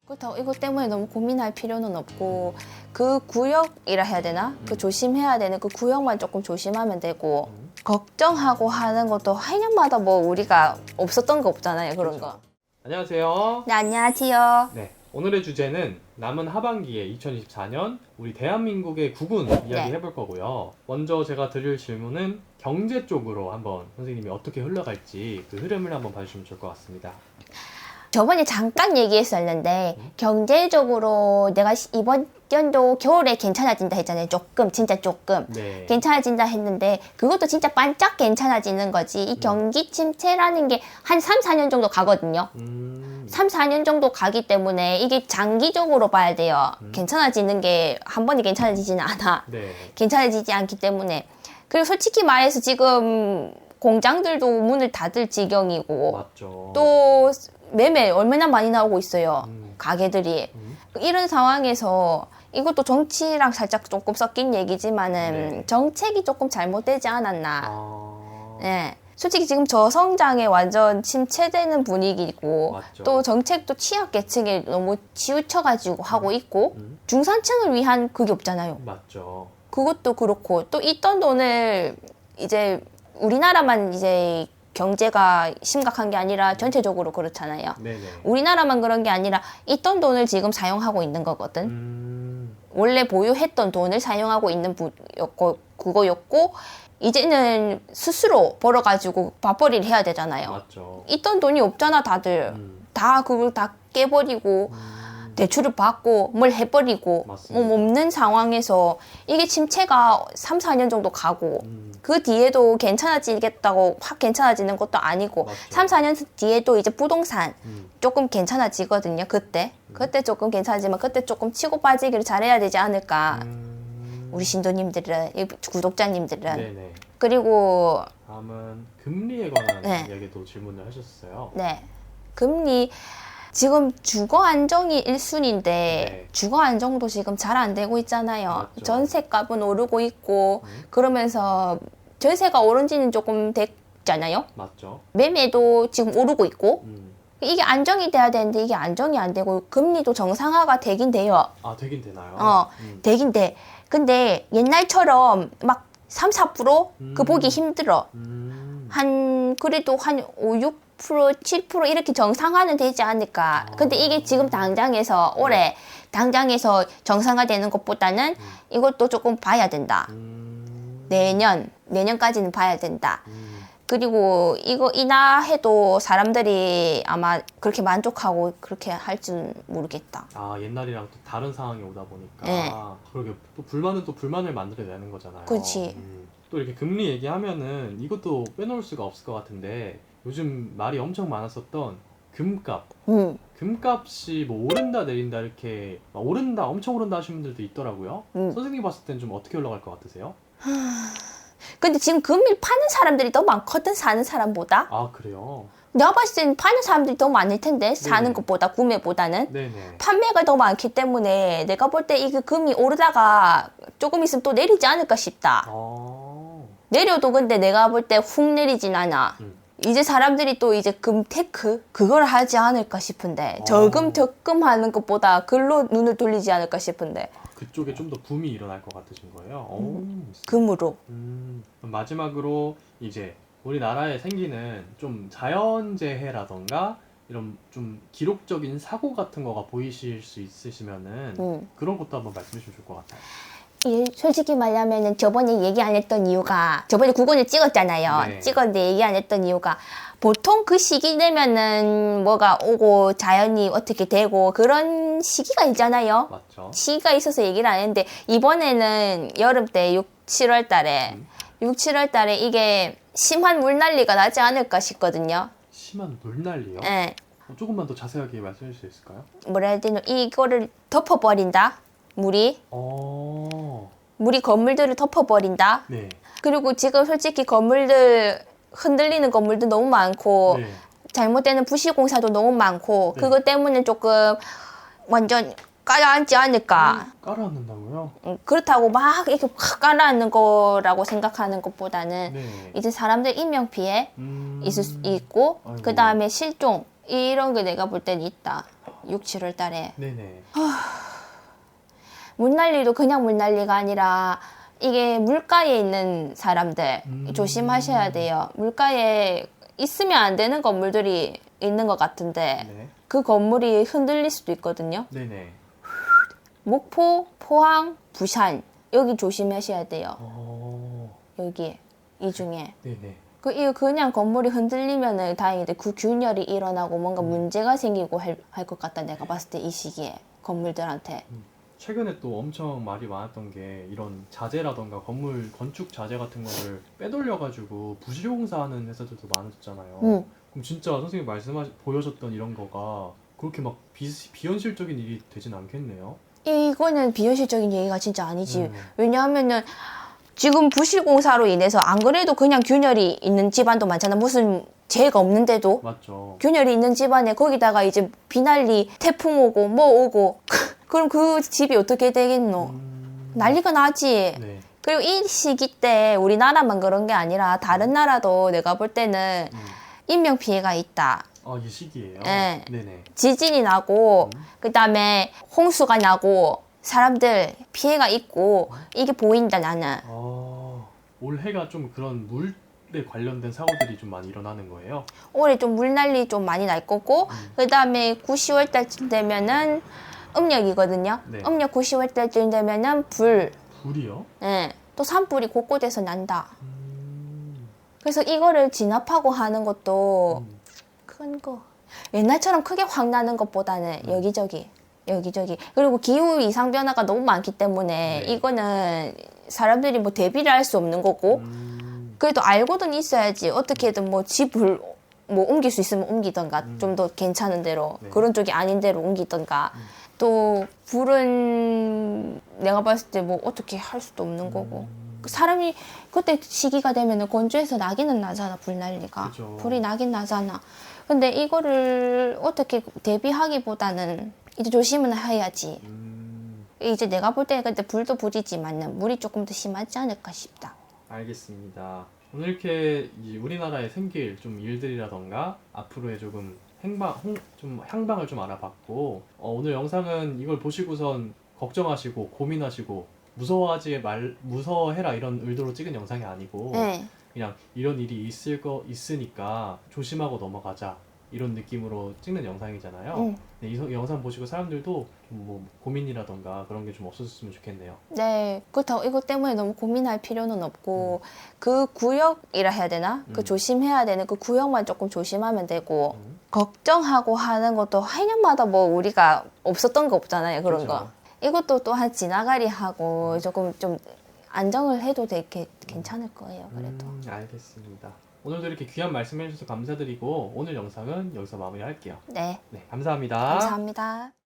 그렇다고 이것 때문에 너무 고민할 필요는 없고 그 구역이라 해야 되나? 그 조심해야 되는 그 구역만 조금 조심하면 되고 걱정하고 하는 것도 해년마다 뭐 우리가 없었던 거 없잖아요. 그런 거. 안녕하세요. 네, 안녕하세요. 네, 오늘의 주제는 남은 하반기에 2024년 우리 대한민국의 국운 이야기 해볼 거고요. 먼저 제가 드릴 질문은 경제 쪽으로 한번 선생님이 어떻게 흘러갈지 그 흐름을 한번 봐주시면 좋을 것 같습니다. 저번에 잠깐 얘기했었는데 경제적으로 내가 이번 연도 겨울에 괜찮아진다 했잖아요. 조금, 진짜 조금. 네. 괜찮아진다 했는데 그것도 진짜 반짝 괜찮아지는 거지. 이 경기 침체라는 게 한 3, 4년 정도 가거든요. 3, 4년 정도 가기 때문에 이게 장기적으로 봐야 돼요. 괜찮아지는 게 한 번에 괜찮아지지는 않아. 네. 괜찮아지지 않기 때문에. 그리고 솔직히 말해서 지금 공장들도 문을 닫을 지경이고 맞죠. 또 매매 얼마나 많이 나오고 있어요. 가게들이. 음. 이런 상황에서 이것도 정치랑 살짝 조금 섞인 얘기지만은 네. 정책이 조금 잘못되지 않았나. 아... 네. 솔직히 지금 저성장에 완전 침체되는 분위기고 맞죠. 또 정책도 취약계층에 너무 치우쳐가지고 하고 있고 음. 중산층을 위한 그게 없잖아요. 맞죠. 그것도 그렇고 또 있던 돈을 이제 우리나라만 이제 경제가 심각한 게 아니라 전체적으로 그렇잖아요. 네네. 우리나라만 그런 게 아니라 있던 돈을 지금 사용하고 있는 거거든. 원래 보유했던 돈을 사용하고 있는 그거였고 이제는 스스로 벌어가지고 밥벌이를 해야 되잖아요. 맞죠. 있던 돈이 없잖아 다들. 다 그걸 다 깨버리고 대출을 받고 뭘 해버리고 맞습니다. 뭐 없는 상황에서 이게 침체가 3, 4년 정도 가고 그 뒤에도 괜찮아지겠다고 확 괜찮아지는 것도 아니고 맞죠. 3, 4년 뒤에도 이제 부동산 음. 조금 괜찮아지거든요. 그때 조금 괜찮아지만 그때 조금 치고 빠지기를 잘해야 되지 않을까. 우리 신도님들은 구독자님들은 네네. 그리고 다음은 금리에 관한 네. 이야기도 질문을 하셨어요. 네 금리 지금 주거 안정이 1순위인데 네. 주거 안정도 지금 잘 안 되고 있잖아요. 맞죠. 전세값은 오르고 있고 그러면서 전세가 오른 지는 조금 됐잖아요. 맞죠. 매매도 지금 오르고 있고 음. 이게 안정이 돼야 되는데 이게 안정이 안 되고 금리도 정상화가 되긴 돼요. 아, 되긴 되나요? 되긴 돼. 근데 옛날처럼 막 3, 4% 그 보기 힘들어. 그래도 한 5, 6% 7% 이렇게 정상화는 되지 않을까. 근데 이게 지금 당장에서 올해 당장에서 정상화되는 것보다는 이것도 조금 봐야 된다. 내년까지는 봐야 된다. 그리고 이거 인하해도 사람들이 아마 그렇게 만족하고 그렇게 할 줄 모르겠다. 아, 옛날이랑 또 다른 상황이 오다 보니까 네. 그러게 또 불만은 또 불만을 만들어내는 거잖아요. 그치. 또 이렇게 금리 얘기하면은 이것도 빼놓을 수가 없을 것 같은데 요즘 말이 엄청 많았었던 금값. 금값이 뭐 오른다 내린다 이렇게 막 오른다 엄청 오른다 하시는 분들도 있더라고요. 선생님 봤을 땐 좀 어떻게 올라갈 것 같으세요? 근데 지금 금일 파는 사람들이 더 많거든, 사는 사람보다. 아, 그래요? 내가 봤을 때는 파는 사람들이 더 많을 텐데, 사는 네네. 것보다, 구매보다는. 네네. 판매가 더 많기 때문에 내가 볼 때 이게 금이 오르다가 조금 있으면 또 내리지 않을까 싶다. 내려도 근데 내가 볼 때 훅 내리진 않아. 이제 사람들이 또 이제 금테크 그걸 하지 않을까 싶은데 저금 적금하는 것보다 글로 눈을 돌리지 않을까 싶은데 그쪽에 좀 더 붐이 일어날 것 같으신 거예요? 금으로. 그럼 마지막으로 이제 우리나라에 생기는 좀 자연재해라던가 이런 좀 기록적인 사고 같은 거가 보이실 수 있으시면은 그런 것도 한번 말씀해 주실 것 같아요. 솔직히 말하면은 저번에 얘기 안 했던 이유가 저번에 국원을 찍었잖아요. 네. 찍었는데 얘기 안 했던 이유가 보통 그 시기 되면은 뭐가 오고 자연이 어떻게 되고 그런 시기가 있잖아요. 맞죠? 시기가 있어서 얘기를 안 했는데 이번에는 여름 때 6, 7월 달에 6, 7월 달에 이게 심한 물난리가 나지 않을까 싶거든요. 심한 물난리요? 예. 조금만 더 자세하게 말씀해 주실 수 있을까요? 뭐라 해야 되나 이거를 덮어버린다. 물이 건물들을 덮어버린다. 네. 그리고 지금 솔직히 건물들 흔들리는 건물도 너무 많고 네. 잘못되는 부실공사도 너무 많고 네. 그것 때문에 조금 완전 깔아앉지 않을까. 깔아앉는다고요? 그렇다고 막 이렇게 확 깔아앉는 거라고 생각하는 것보다는 네. 이제 사람들 인명피해 있을 수 있고 아이고. 그 다음에 실종 이런 게 내가 볼 때는 있다. 6, 7월 달에. 네네. 물난리도 그냥 물난리가 아니라 이게 물가에 있는 사람들 음. 조심하셔야 돼요. 물가에 있으면 안 되는 건물들이 있는 것 같은데 네. 그 건물이 흔들릴 수도 있거든요. 네네. 목포, 포항, 부산 여기 조심하셔야 돼요. 여기 이 중에 네네. 이거 그냥 건물이 흔들리면은 다행인데 그 균열이 일어나고 뭔가 문제가 생기고 할 것 같다. 내가 봤을 때 이 시기에 건물들한테. 최근에 또 엄청 말이 많았던 게 이런 자재라던가 건물 건축 자재 같은 거를 빼돌려가지고 부실공사하는 회사들도 많아졌잖아요. 그럼 진짜 선생님 보여줬던 이런 거가 그렇게 막 비현실적인 일이 되진 않겠네요. 이거는 비현실적인 얘기가 진짜 아니지. 네. 왜냐하면은 지금 부실공사로 인해서 안 그래도 그냥 균열이 있는 집안도 많잖아. 무슨 죄가 없는데도 맞죠. 균열이 있는 집안에 거기다가 이제 비난리 태풍 오고 뭐 오고 그럼 그 집이 어떻게 되겠노? 난리가 나지. 네. 그리고 이 시기 때 우리나라만 그런 게 아니라 다른 나라도 내가 볼 때는 인명 피해가 있다. 아, 이 시기예요? 네. 네네. 지진이 나고 그다음에 홍수가 나고 사람들 피해가 있고 이게 보인다 나는. 올해가 좀 그런 물에 관련된 사고들이 좀 많이 일어나는 거예요? 올해 좀 물난리 좀 많이 날 거고 그다음에 9, 10월 달쯤 되면은 음력이거든요. 네. 음력 9, 10월 달쯤 되면은 불이요? 네. 또 산불이 곳곳에서 난다. 그래서 이거를 진압하고 하는 것도 큰 거. 옛날처럼 크게 확 나는 것보다는 여기저기. 그리고 기후 이상 변화가 너무 많기 때문에 네. 이거는 사람들이 뭐 대비를 할 수 없는 거고 그래도 알고는 있어야지. 어떻게든 뭐 집을 뭐 옮길 수 있으면 옮기던가 좀 더 괜찮은 데로 네. 그런 쪽이 아닌 데로 옮기던가 또 불은 내가 봤을 때 뭐 어떻게 할 수도 없는 거고 사람이 그때 시기가 되면은 건조해서 나기는 나잖아. 불난리가 그죠. 불이 나긴 나잖아. 근데 이거를 어떻게 대비하기보다는 이제 조심은 해야지. 이제 내가 볼 때 근데 불도 불이지만 물이 조금 더 심하지 않을까 싶다. 알겠습니다. 오늘 이렇게 이 우리나라에 생길 좀 일들이라던가 앞으로의 조금 향방을 좀 알아봤고 오늘 영상은 이걸 보시고선 걱정하시고 고민하시고 무서워해라 이런 의도로 찍은 영상이 아니고 네. 그냥 이런 일이 있으니까 조심하고 넘어가자 이런 느낌으로 찍는 영상이잖아요. 네, 이 영상 보시고 사람들도 뭐 고민이라던가 그런 게 좀 없었으면 좋겠네요. 네, 그렇다고 이것 때문에 너무 고민할 필요는 없고 그 구역이라 해야 되나? 그 조심해야 되는 그 구역만 조금 조심하면 되고 걱정하고 하는 것도 해년마다 뭐 우리가 없었던 거 없잖아요. 그런 그렇죠. 거. 이것도 또한 지나가리 하고 조금 좀 안정을 해도 되게 괜찮을 거예요. 그래도. 알겠습니다. 오늘도 이렇게 귀한 말씀 해주셔서 감사드리고 오늘 영상은 여기서 마무리할게요. 네, 네, 감사합니다. 감사합니다.